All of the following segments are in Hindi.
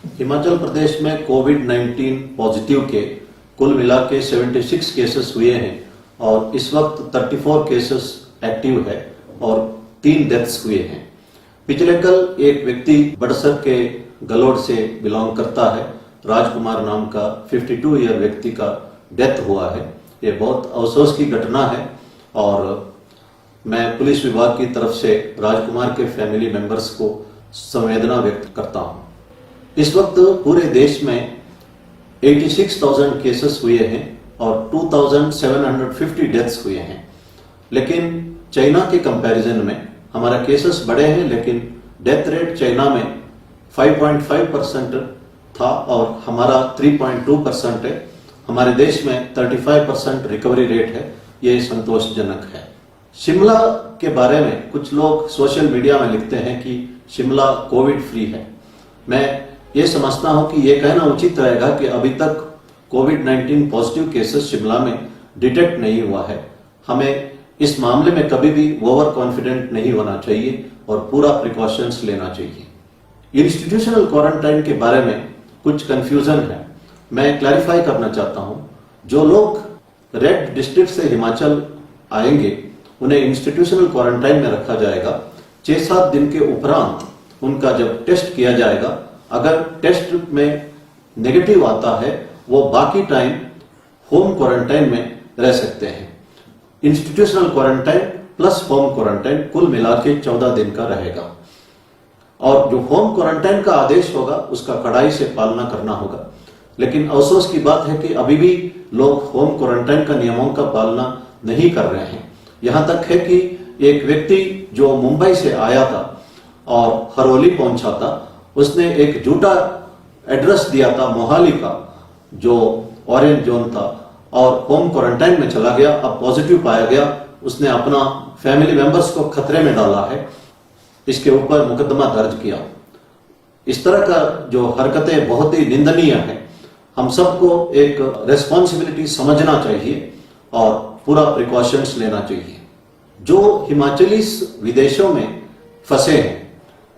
हिमाचल प्रदेश में कोविड-19 पॉजिटिव के कुल मिला के 76 केसेस हुए हैं और इस वक्त 34 केसेस एक्टिव है और 3 डेथ्स हुए हैं। पिछले कल एक व्यक्ति बड़सर के गलोड़ से बिलोंग करता है, राजकुमार नाम का 52 ईयर व्यक्ति का डेथ हुआ है। ये बहुत अफसोस की घटना है और मैं पुलिस विभाग की तरफ से राजकुमार के फैमिली मेंबर्स को संवेदना व्यक्त करता हूं। इस वक्त पूरे देश में 86,000 केसेस हुए हैं और 2,750 डेथ्स हुए हैं, लेकिन चाइना के कंपैरिजन में हमारा केसेस बढ़े हैं, लेकिन डेथ रेट चाइना में 5.5% था और हमारा 3.2% है। हमारे देश में 35% रिकवरी रेट है। ये संतोषजनक है। शिमला के बारे में कुछ लोग सोशल मीडिया में लिखते हैं कि शिमला कोविड फ्री है। मैं ये समझता हूं कि ये कहना उचित रहेगा कि अभी तक कोविड-19 पॉजिटिव केसेस शिमला में डिटेक्ट नहीं हुआ है। हमें इस मामले में कभी भी ओवर कॉन्फिडेंट नहीं होना चाहिए और पूरा प्रिकॉशंस लेना चाहिए। इंस्टीट्यूशनल क्वारंटाइन के बारे में कुछ कंफ्यूजन है, मैं क्लैरिफाई करना चाहता हूं। जो लोग रेड डिस्ट्रिक्ट से हिमाचल आएंगे उन्हें इंस्टीट्यूशनल क्वारंटाइन में रखा जाएगा। 6-7 दिन के उपरांत उनका जब टेस्ट किया जाएगा, अगर टेस्ट में नेगेटिव आता है वो बाकी टाइम होम क्वारंटाइन में रह सकते हैं। Institutional quarantine plus home quarantine कुल मिला के 14 दिन का रहेगा और जो होम क्वारंटाइन का आदेश होगा उसका कड़ाई से पालना करना होगा। लेकिन अफसोस की बात है कि अभी भी लोग होम क्वारंटाइन का नियमों का पालना नहीं कर रहे हैं। यहां तक है कि एक व्यक्ति जो मुंबई से आया था और हरोली पहुंचा था, उसने एक झूठा एड्रेस दिया था मोहाली का जो ऑरेंज जोन था और होम क्वारंटाइन में चला गया। अब पॉजिटिव पाया गया, उसने अपना फैमिली मेंबर्स को खतरे में डाला है। इसके ऊपर मुकदमा दर्ज किया। इस तरह का जो हरकतें बहुत ही निंदनीय है। हम सबको एक रेस्पॉन्सिबिलिटी समझना चाहिए और पूरा प्रिकॉशंस लेना चाहिए। जो हिमाचली विदेशों में फंसे हैं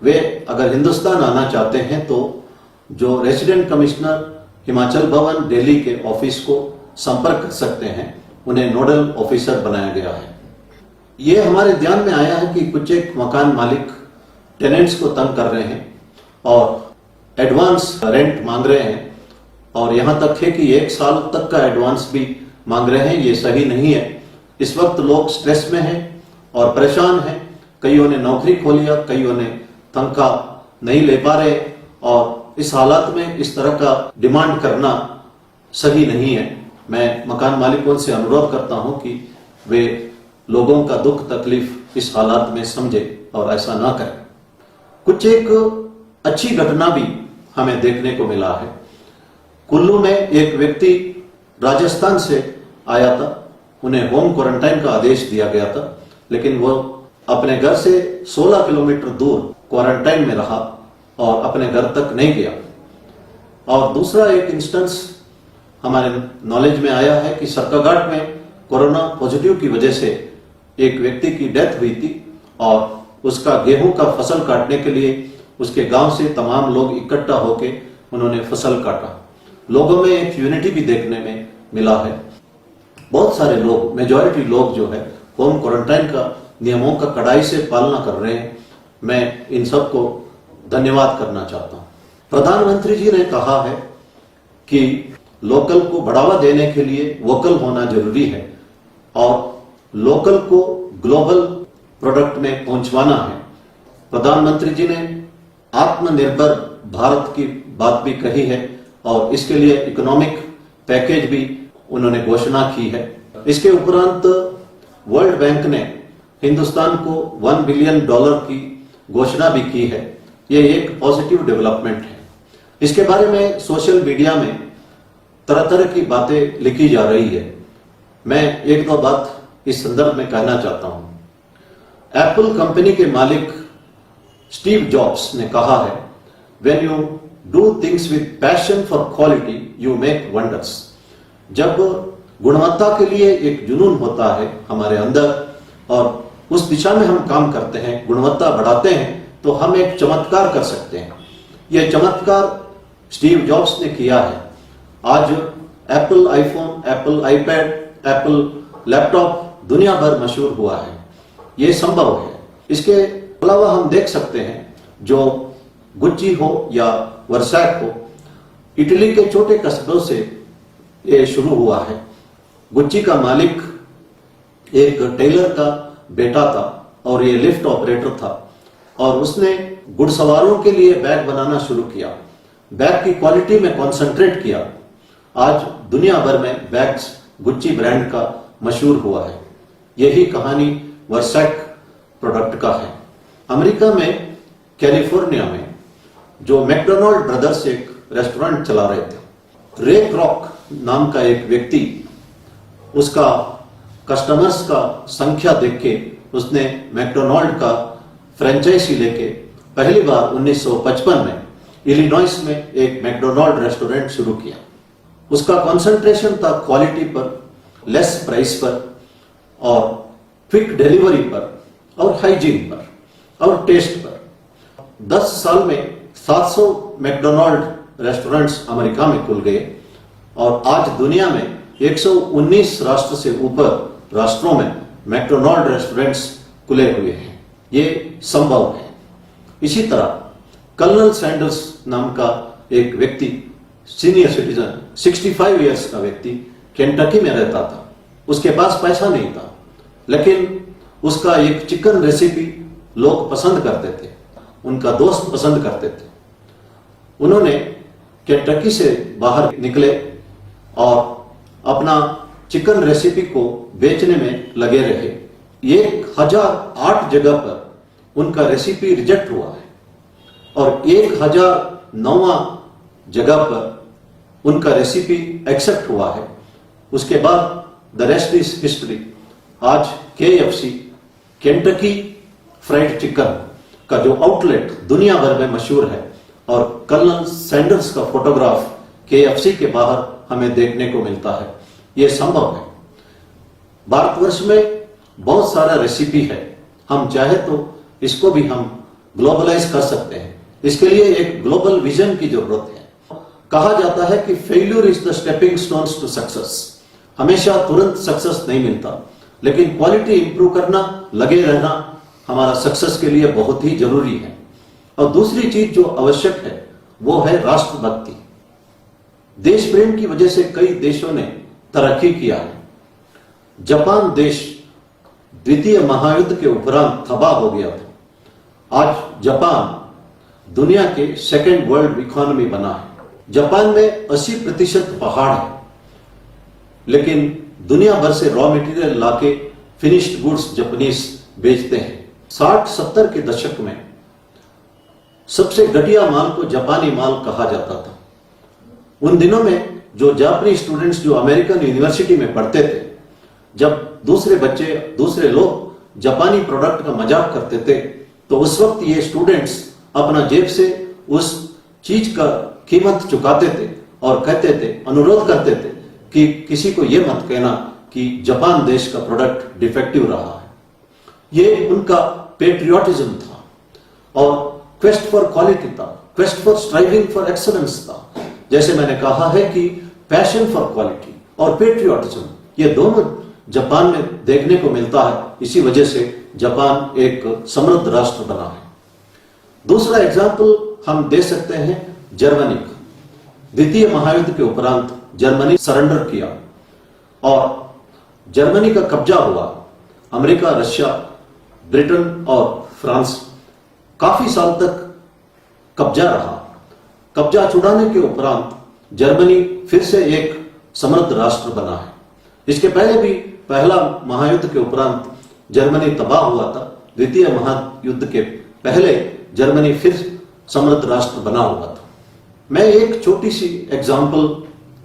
वे अगर हिंदुस्तान आना चाहते हैं तो जो रेसिडेंट कमिश्नर हिमाचल भवन दिल्ली के ऑफिस को संपर्क कर सकते हैं। उन्हें नोडल ऑफिसर बनाया गया है। ये हमारे ध्यान में आया है कि कुछ एक मकान मालिक टेनेंट्स को तंग कर रहे हैं और एडवांस रेंट मांग रहे हैं और यहां तक है कि 1 साल तक का एडवांस भी मांग रहे हैं। ये सही नहीं है। इस वक्त लोग स्ट्रेस में हैं और परेशान हैं। कईयों ने नौकरी खो लिया, कईयों ने तनख्वाह नहीं ले पा रहे और इस हालात में इस तरह का डिमांड करना सही नहीं है। मैं मकान मालिकों से अनुरोध करता हूं कि वे लोगों का दुख तकलीफ इस हालात में समझे और ऐसा ना करें। कुछ एक अच्छी घटना भी हमें देखने को मिला है। कुल्लू में एक व्यक्ति राजस्थान से आया था, उन्हें होम क्वारंटाइन का आदेश दिया गया था, लेकिन वो अपने घर से 16 किलोमीटर दूर क्वारंटाइन में रहा और अपने घर तक नहीं गया। और दूसरा एक इंस्टेंस हमारे नॉलेज में आया है कि सरकाघाट में कोरोना पॉजिटिव की वजह से एक व्यक्ति की डेथ हुई थी और उसका गेहूं का फसल काटने के लिए उसके गांव से तमाम लोग इकट्ठा होकर उन्होंने फसल काटा। लोगों में एक यूनिटी भी देखने में मिला है। बहुत सारे लोग, मेजॉरिटी लोग जो है होम क्वारंटाइन का नियमों का कड़ाई से पालना कर रहे हैं। मैं इन सबको धन्यवाद करना चाहता हूं। प्रधानमंत्री जी ने कहा है कि लोकल को बढ़ावा देने के लिए वोकल होना जरूरी है और लोकल को ग्लोबल प्रोडक्ट में पहुंचवाना है। प्रधानमंत्री जी ने आत्मनिर्भर भारत की बात भी कही है और इसके लिए इकोनॉमिक पैकेज भी उन्होंने घोषणा की है। इसके उपरांत वर्ल्ड बैंक ने हिंदुस्तान को $1 बिलियन की घोषणा भी की है। यह एक पॉजिटिव डेवलपमेंट है। इसके बारे में सोशल मीडिया में तरह तरह की बातें लिखी जा रही है। मैं 1-2 बात इस संदर्भ में कहना चाहता हूं। एप्पल कंपनी के मालिक स्टीव जॉब्स ने कहा है, when you do things with passion for quality you make wonders. जब गुणवत्ता के लिए एक जुनून होता है हमारे अंदर और उस दिशा में हम काम करते हैं, गुणवत्ता बढ़ाते हैं, तो हम एक चमत्कार कर सकते हैं। यह चमत्कार स्टीव जॉब्स ने किया है, आज Apple iPhone, Apple iPad, Apple laptop दुनिया भर मशहूर हुआ है। ये संभव है। इसके अलावा हम देख सकते हैं जो गुच्ची हो या वर्सैक हो, इटली के छोटे कस्बों से ये शुरू हुआ है। गुच्ची का मालिक एक टेलर का बेटा था और ये लिफ्ट ऑपरेटर था और उसने घुड़सवारों के लिए बैग बनाना शुरू किया। बैग की क्वालिटी में कॉन्सेंट्रेट किया। आज दुनिया भर में बैग्स गुच्ची ब्रांड का मशहूर हुआ है। यही कहानी वर्सैक प्रोडक्ट का है। अमेरिका में कैलिफोर्निया में जो मैकडोनाल्ड ब्रदर्स एक रेस्टोरेंट चला रहे थे, रे क्रॉक नाम का एक व्यक्ति, उसका कस्टमर्स का संख्या देख के उसने मैकडोनाल्ड का फ्रेंचाइजी लेके पहली बार 1955 में इलिनॉइस में एक मैकडोनाल्ड रेस्टोरेंट शुरू किया। उसका कंसंट्रेशन था क्वालिटी पर, लेस प्राइस पर और क्विक डिलीवरी पर और हाइजीन पर और टेस्ट पर। 10 साल में 700 मैकडोनाल्ड रेस्टोरेंट्स अमेरिका में खुल गए और आज दुनिया में 119 राष्ट्र से ऊपर राष्ट्रों में मैकडोनाल्ड रेस्टोरेंट्स खुले हुए हैं। ये संभव है। इसी तरह कर्नल सैंडर्स नाम का एक व्यक्ति, सीनियर सिटीजन, 65 इयर्स का व्यक्ति, केंटकी में रहता था। उसके पास पैसा नहीं था, लेकिन उसका एक चिकन रेसिपी लोग पसंद करते थे, उनका दोस्त पसंद करते थे। उन्होंने केंटकी से बाहर निकले और अपना चिकन रेसिपी को बेचने में लगे रहे। 1008 जगह पर उनका रेसिपी रिजेक्ट हुआ है और 1009वां जगह पर उनका रेसिपी एक्सेप्ट हुआ है। उसके बाद द रेस्ट इज हिस्ट्री। आज KFC, केंटकी फ्राइड चिकन का जो आउटलेट दुनिया भर में मशहूर है और कर्नल सैंडर्स का फोटोग्राफ KFC के बाहर हमें देखने को मिलता है। यह संभव है। भारतवर्ष में बहुत सारा रेसिपी है। हम चाहे तो इसको भी हम ग्लोबलाइज कर सकते हैं। इसके लिए एक ग्लोबल विजन की जरूरत है। कहा जाता है कि failure is the stepping stones to success. हमेशा तुरंत सक्सेस नहीं मिलता, लेकिन क्वालिटी इंप्रूव करना, लगे रहना हमारा सक्सेस के लिए बहुत ही जरूरी है। और दूसरी चीज जो आवश्यक है वो है राष्ट्रभक्ति। देश प्रेम की वजह से कई देशों ने तरक्की किया है। जापान देश द्वितीय महायुद्ध के उपरांत तबाह हो गया था। आज जापान दुनिया के सेकेंड वर्ल्ड इकोनॉमी बना है। जापान में 80% पहाड़ है, लेकिन दुनिया भर से रॉ मटेरियल लाके फिनिश्ड गुड्स जापानीज बेचते हैं। 60-70 के दशक में सबसे घटिया माल को जापानी माल कहा जाता था। उन दिनों में जो जापानी स्टूडेंट्स जो अमेरिकन यूनिवर्सिटी में पढ़ते थे, जब दूसरे लोग जापानी प्रोडक्ट का मजाक करते थे, तो उस वक्त ये स्टूडेंट्स अपना जेब से उस चीज का कीमत चुकाते थे और कहते थे, अनुरोध करते थे कि किसी को यह मत कहना कि जापान देश का प्रोडक्ट डिफेक्टिव रहा है। ये उनका पेट्रियोटिज्म था और क्वेस्ट फॉर क्वालिटी था, quest for striving for excellence था। जैसे मैंने कहा है कि पैशन फॉर क्वालिटी और पेट्रियोटिज्म, ये दोनों जापान में देखने को मिलता है। इसी वजह से जापान एक समृद्ध राष्ट्र बना है। दूसरा एग्जाम्पल हम दे सकते हैं जर्मनी का। द्वितीय महायुद्ध के उपरांत जर्मनी सरेंडर किया और जर्मनी का कब्जा हुआ। अमेरिका, रशिया, ब्रिटेन और फ्रांस काफी साल तक कब्जा रहा। कब्जा छुड़ाने के उपरांत जर्मनी फिर से एक समृद्ध राष्ट्र बना है। इसके पहले भी पहला महायुद्ध के उपरांत जर्मनी तबाह हुआ था। द्वितीय महायुद्ध के पहले जर्मनी फिर समृद्ध राष्ट्र बना हुआ था। मैं एक छोटी सी एग्जाम्पल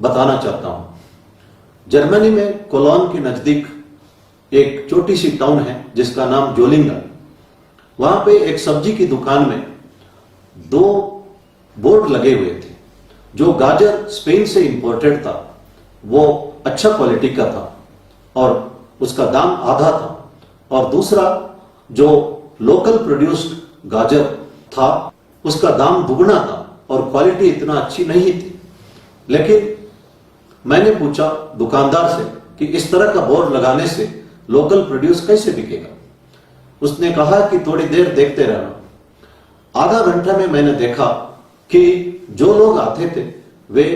बताना चाहता हूं। जर्मनी में कोलोन के नजदीक एक छोटी सी टाउन है जिसका नाम जोलिंगन। वहां पे एक सब्जी की दुकान में 2 बोर्ड लगे हुए थे। जो गाजर स्पेन से इंपोर्टेड था वो अच्छा क्वालिटी का था और उसका दाम आधा था, और दूसरा जो लोकल प्रोड्यूस्ड गाजर था उसका दाम दुगना था और क्वालिटी इतना अच्छी नहीं थी। लेकिन मैंने पूछा दुकानदार से कि इस तरह का बोर्ड लगाने से लोकल प्रोड्यूस कैसे बिकेगा। उसने कहा कि थोड़ी देर देखते रहना। आधा घंटा में मैंने देखा कि जो लोग आते थे वे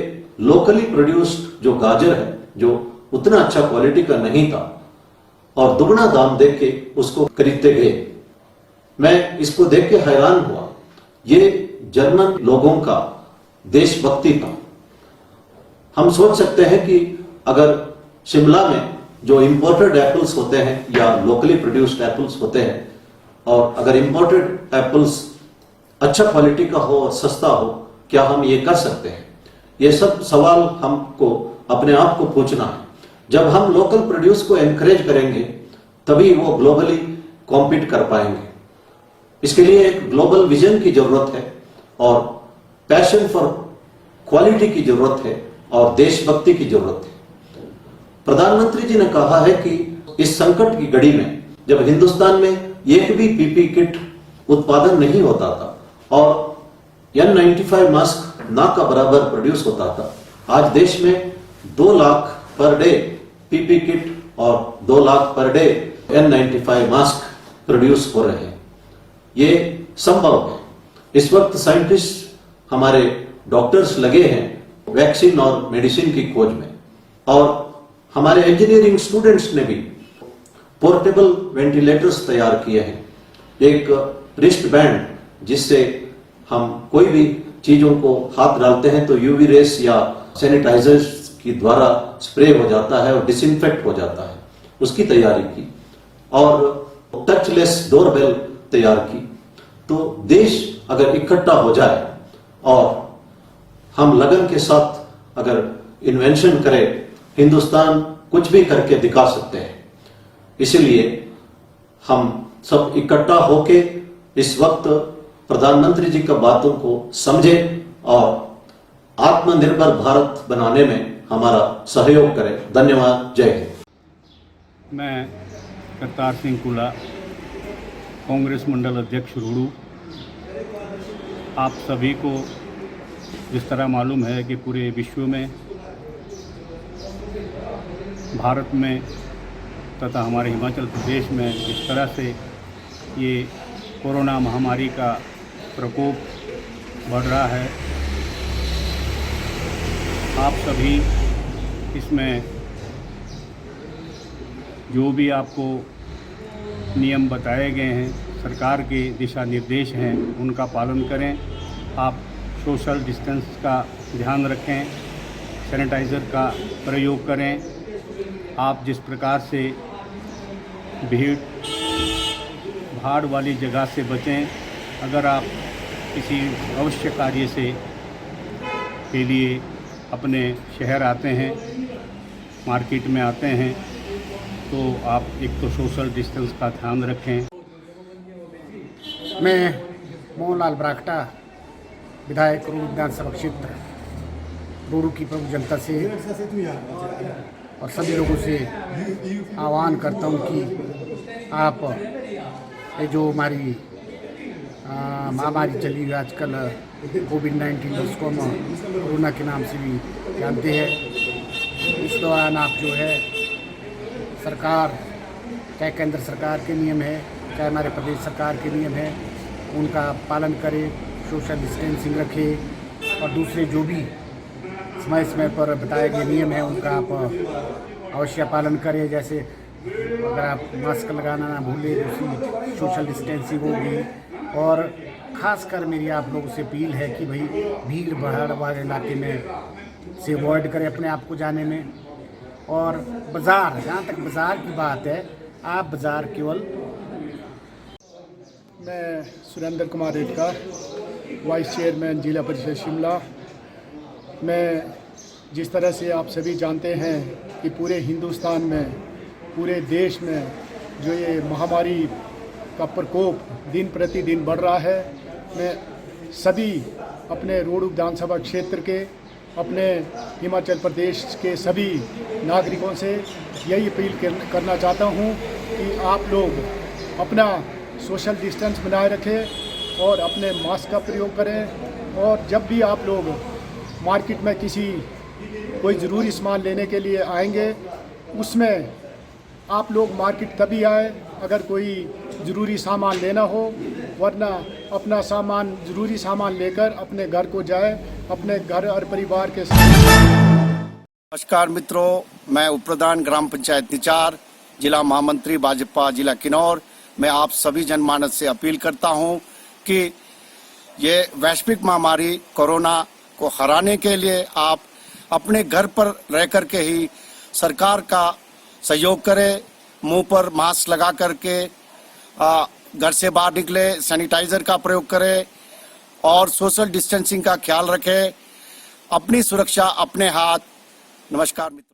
लोकली प्रोड्यूस्ड जो गाजर है जो उतना अच्छा क्वालिटी का नहीं था और दुगना दाम देख के उसको खरीदते गए। मैं इसको देख के हैरान हुआ। ये जर्मन लोगों का देशभक्ति था। हम सोच सकते हैं कि अगर शिमला में जो इंपोर्टेड एप्पल्स होते हैं या लोकली प्रोड्यूस्ड एप्पल्स होते हैं और अगर इंपोर्टेड एप्पल्स अच्छा क्वालिटी का हो और सस्ता हो, क्या हम ये कर सकते हैं? ये सब सवाल हमको अपने आप को पूछना है। जब हम लोकल प्रोड्यूस को एनकरेज करेंगे तभी वो ग्लोबली कॉम्पीट कर पाएंगे। इसके लिए एक ग्लोबल विजन की जरूरत है और पैशन फॉर क्वालिटी की जरूरत है और देशभक्ति की जरूरत है। प्रधानमंत्री जी ने कहा है कि इस संकट की घड़ी में जब हिंदुस्तान में एक भी पीपी किट उत्पादन नहीं होता था और N95 मास्क ना का बराबर प्रोड्यूस होता था, आज देश में 2 lakh per day PP kit और 2 lakh per day N95 mask produce हो रहे हैं। ये संभव है। इस वक्त साइंटिस्ट हमारे डॉक्टर्स लगे हैं वैक्सीन और मेडिसिन की खोज में और हमारे इंजीनियरिंग स्टूडेंट्स ने भी पोर्टेबल वेंटिलेटर्स तैयार किए हैं। एक रिस्ट बैंड जिससे हम कोई भी चीजों को हाथ डालते हैं तो यूवी रेस या सैनिटाइजर्स की द्वारा स्प्रे हो जाता है और डिसइंफेक्ट हो जाता है, उसकी तैयारी की और टचलेस डोरबेल तैयार की। तो देश अगर इकट्ठा हो जाए और हम लगन के साथ अगर इन्वेंशन करें, हिंदुस्तान कुछ भी करके दिखा सकते हैं। इसलिए हम सब इकट्ठा होके इस वक्त प्रधानमंत्री जी का बातों को समझें और आत्मनिर्भर भारत बनाने में हमारा सहयोग करें। धन्यवाद। जय हिंद। मैं करतार सिंह कुला, कांग्रेस मंडल अध्यक्ष रूड़ू। आप सभी को जिस तरह मालूम है कि पूरे विश्व में, भारत में तथा हमारे हिमाचल प्रदेश में जिस तरह से ये कोरोना महामारी का प्रकोप बढ़ रहा है, आप सभी इसमें जो भी आपको नियम बताए गए हैं, सरकार के दिशा निर्देश हैं, उनका पालन करें। आप सोशल डिस्टेंस का ध्यान रखें, सैनिटाइज़र का प्रयोग करें। आप जिस प्रकार से भीड़ भाड़ वाली जगह से बचें। अगर आप किसी अवश्य कार्य से के लिए अपने शहर आते हैं, मार्केट में आते हैं, तो आप एक तो सोशल डिस्टेंस का ध्यान रखें। मैं मोहनलाल ब्राक्टा, विधायक रूड़ू विधानसभा क्षेत्र रूड़ू की प्रमुख जनता से और सभी लोगों से आह्वान करता हूं कि आप ये जो हमारी महामारी चली हुई आजकल कोविड-19, जिसको हम कोरोना के नाम से भी जानते हैं, इस दौरान आप जो है सरकार, चाहे केंद्र सरकार के नियम है, चाहे हमारे प्रदेश सरकार के नियम है, उनका पालन करें, सोशल डिस्टेंसिंग रखें और दूसरे जो भी समय समय पर बताए गए नियम हैं उनका आप अवश्य पालन करें। जैसे अगर आप मास्क लगाना ना भूलें, दूसरी सोशल डिस्टेंसिंग होगी। और ख़ासकर मेरी आप लोगों से अपील है कि भाई भीड़ भाड़ वाले इलाके में से अवॉइड करें अपने आप को जाने में। और बाज़ार, जहाँ तक बाज़ार की बात है, आप बाज़ार केवल। मैं सुरेंद्र कुमार रेडकर, वाइस चेयरमैन जिला परिषद शिमला। मैं जिस तरह से आप सभी जानते हैं कि पूरे हिंदुस्तान में, पूरे देश में जो ये महामारी का प्रकोप दिन प्रतिदिन बढ़ रहा है, मैं सभी अपने रूड़ू विधानसभा क्षेत्र के, अपने हिमाचल प्रदेश के सभी नागरिकों से यही अपील करना चाहता हूँ कि आप लोग अपना सोशल डिस्टेंस बनाए रखें और अपने मास्क का प्रयोग करें। और जब भी आप लोग मार्केट में कोई ज़रूरी सामान लेने के लिए आएंगे, उसमें आप लोग मार्केट तभी आए अगर कोई ज़रूरी सामान लेना हो, वरना अपना सामान ज़रूरी सामान लेकर अपने घर को जाए, अपने घर और परिवार के साथ। नमस्कार मित्रों, मैं उप प्रधान ग्राम पंचायत निचार, जिला महामंत्री भाजपा जिला किन्नौर। मैं आप सभी जनमानस से अपील करता हूं कि ये वैश्विक महामारी कोरोना को हराने के लिए आप अपने घर पर रह कर के ही सरकार का सहयोग करें। मुंह पर मास्क लगा करके घर से बाहर निकले, सैनिटाइजर का प्रयोग करें और सोशल डिस्टेंसिंग का ख्याल रखें। अपनी सुरक्षा अपने हाथ। नमस्कार मित्रों।